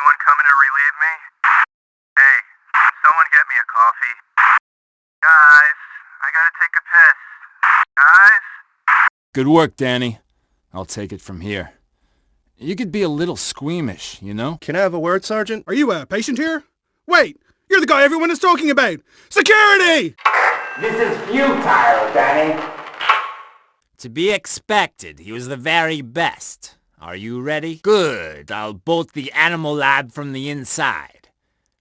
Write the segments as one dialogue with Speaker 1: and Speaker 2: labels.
Speaker 1: Anyone coming to relieve me? Hey, can someone get me a coffee? Guys, I gotta take a piss. Guys?
Speaker 2: Good work, Danny. I'll take it from here. You could be a little squeamish, you know?
Speaker 3: Can I have a word, Sergeant?
Speaker 4: Are you a patient here? Wait, you're the guy everyone is talking about! Security!
Speaker 5: This is futile, Danny.
Speaker 6: To be expected, he was the very best. Are you ready? Good. I'll bolt the animal lab from the inside.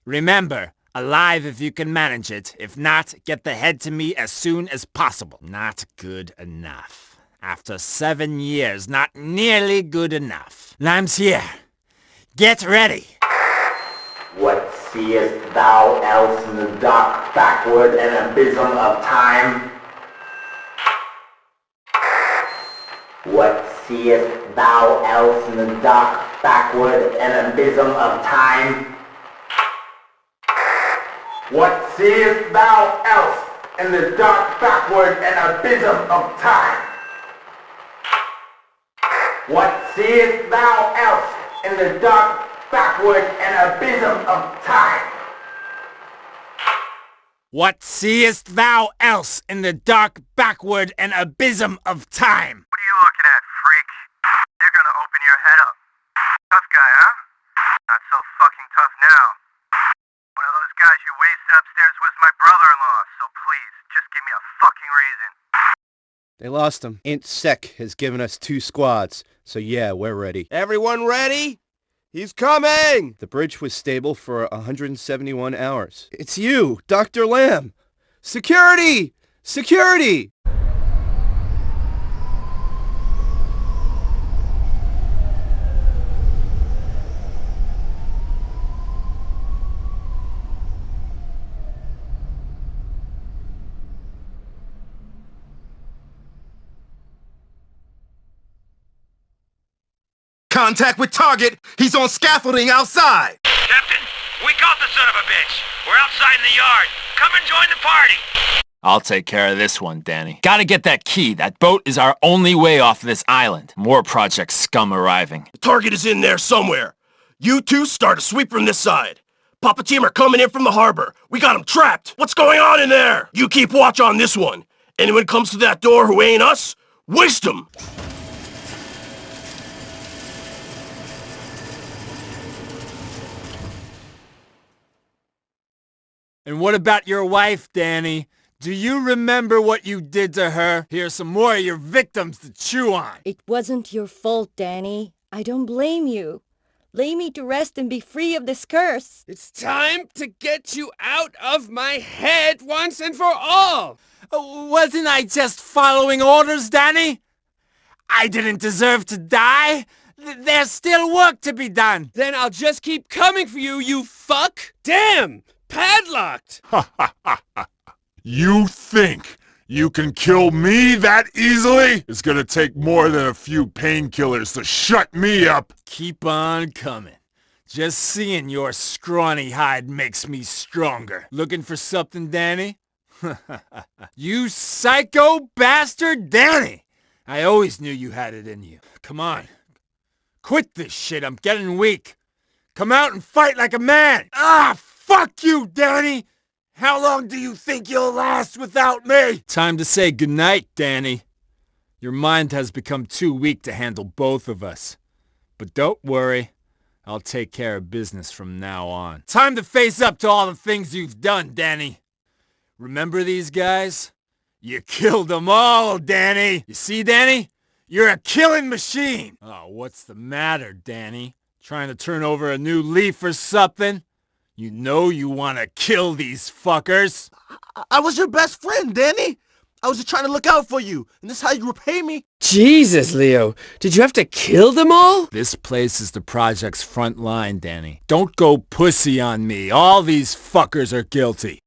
Speaker 6: Remember, alive if you can manage it. If not, get the head to me as soon as possible. Not good enough. After 7 years, not nearly good enough. Lamb's here. Get ready.
Speaker 5: What seest thou else in the dark backward and abysm of time? What seest thou else in the dark backward and abysm of time? What seest thou else in the dark backward and abysm of time? What seest thou else in the dark backward and abysm of time?
Speaker 6: What seest thou else in the dark backward and abysm of time?
Speaker 1: What are you looking at, freak? They're gonna open your head up. Tough guy, huh? Not so fucking tough now. One of those guys you wasted upstairs was my brother-in-law, so please, just give me a fucking reason.
Speaker 3: They lost him. Int Sec has given us 2 squads, so yeah, we're ready.
Speaker 7: Everyone ready? He's coming!
Speaker 3: The bridge was stable for 171 hours. It's you, Dr. Lamb! Security! Security!
Speaker 7: Contact with target! He's on scaffolding outside!
Speaker 8: Captain, we caught the son of a bitch. We're outside in the yard. Come and join the party.
Speaker 2: I'll take care of this one, Danny. Gotta get that key. That boat is our only way off this island. More Project Scum arriving.
Speaker 7: The target is in there somewhere. You two start a sweep from this side. Papa Team are coming in from the harbor. We got them trapped. What's going on in there? You keep watch on this one. Anyone comes to that door who ain't us, waste them.
Speaker 6: And what about your wife, Danny? Do you remember what you did to her? Here's some more of your victims to chew on.
Speaker 9: It wasn't your fault, Danny. I don't blame you. Lay me to rest and be free of this curse.
Speaker 10: It's time to get you out of my head once and for all.
Speaker 6: Wasn't I just following orders, Danny? I didn't deserve to die. There's still work to be done.
Speaker 10: Then I'll just keep coming for you, you fuck. Damn! Padlocked!
Speaker 11: You think you can kill me that easily? It's gonna take more than a few painkillers to shut me up.
Speaker 6: Keep on coming. Just seeing your scrawny hide makes me stronger. Looking for something, Danny? You psycho bastard, Danny! I always knew you had it in you. Come on. Quit this shit, I'm getting weak. Come out and fight like a man! Ah, fuck you, Danny! How long do you think you'll last without me? Time to say goodnight, Danny. Your mind has become too weak to handle both of us. But don't worry, I'll take care of business from now on. Time to face up to all the things you've done, Danny. Remember these guys? You killed them all, Danny! You see, Danny? You're a killing machine! Oh, what's the matter, Danny? Trying to turn over a new leaf or something? You know you want to kill these fuckers.
Speaker 7: I was your best friend, Danny. I was just trying to look out for you, and this is how you repay me.
Speaker 10: Jesus, Leo. Did you have to kill them all?
Speaker 6: This place is the project's front line, Danny. Don't go pussy on me. All these fuckers are guilty.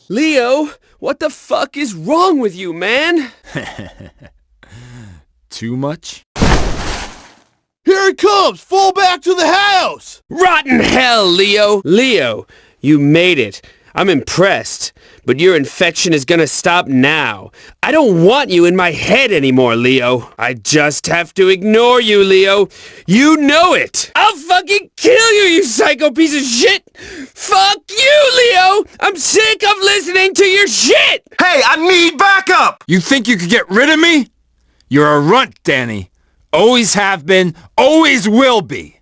Speaker 10: Leo, what the fuck is wrong with you, man?
Speaker 6: Too much?
Speaker 3: Here it comes! Fall back to the house!
Speaker 10: Rotten hell, Leo! Leo, you made it. I'm impressed. But your infection is gonna stop now. I don't want you in my head anymore, Leo. I just have to ignore you, Leo. You know it! I'll fucking kill you, you psycho piece of shit! Fuck you, Leo! I'm sick of listening to your shit!
Speaker 7: Hey, I need backup!
Speaker 6: You think you could get rid of me? You're a runt, Danny. Always have been, always will be.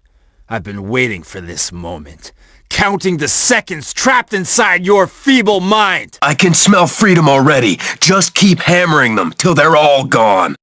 Speaker 6: I've been waiting for this moment. Counting the seconds trapped inside your feeble mind.
Speaker 7: I can smell freedom already. Just keep hammering them till they're all gone.